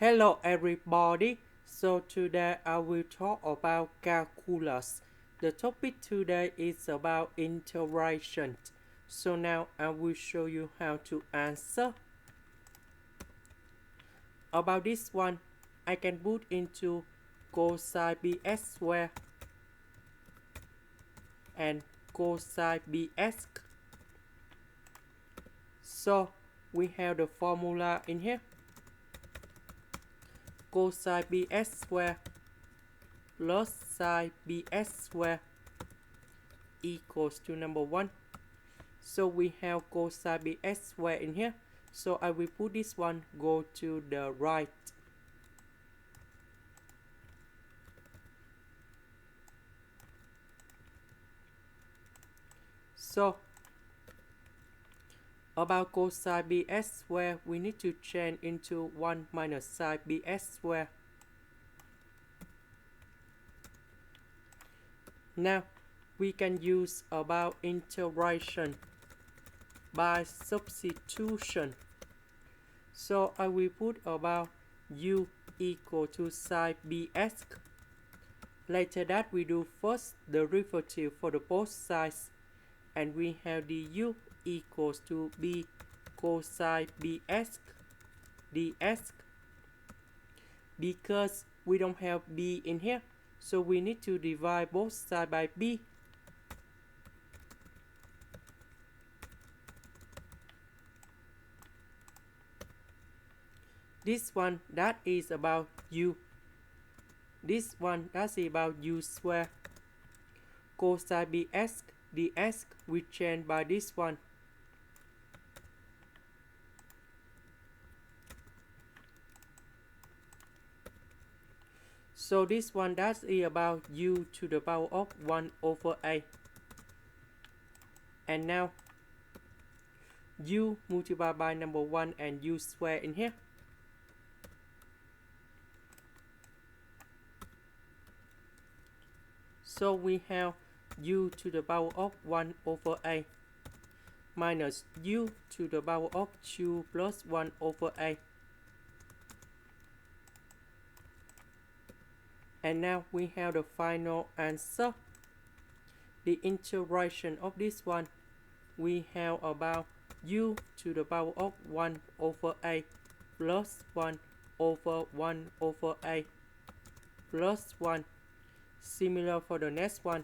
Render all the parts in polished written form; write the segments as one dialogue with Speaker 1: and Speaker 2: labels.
Speaker 1: Hello everybody, so today I will talk about calculus. The topic today is about integration. So now I will show you how to answer. About this one, I can put into cosine bx squared and cosine bx. So we have the formula in here. Cosine bx squared plus sine bx squared equals to number 1. So we have cosine bx squared in here. So I will put this one go to the right. So about cosine bx squared, we need to change into 1 minus sine bx squared. Now we can use about integration by substitution. So I will put about u equal to sine bx. Later that we do first the derivative for the both sides, and we have du equals to b cosine bx dx. Because we don't have b in here, so we need to divide both sides by b. This one that is about u. This one that's about u square. Cosine bx dx we change by this one. So this one that is about u to the power of 1 over a. And now u multiplied by number 1 and u square in here. So we have u to the power of 1 over a minus u to the power of 2 plus 1 over a. And now we have the final answer. The integration of this one, we have about u to the power of 1 over a plus 1 over 1 over a plus 1. Similar for the next one.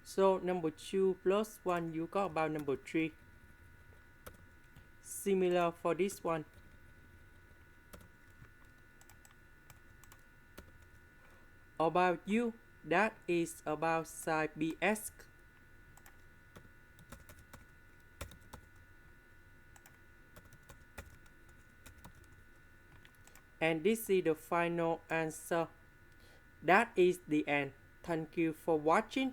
Speaker 1: So number 2 plus 1, you got about number 3. Similar for this one. About u, that is about sine bx. And this is the final answer. That is the end. Thank you for watching.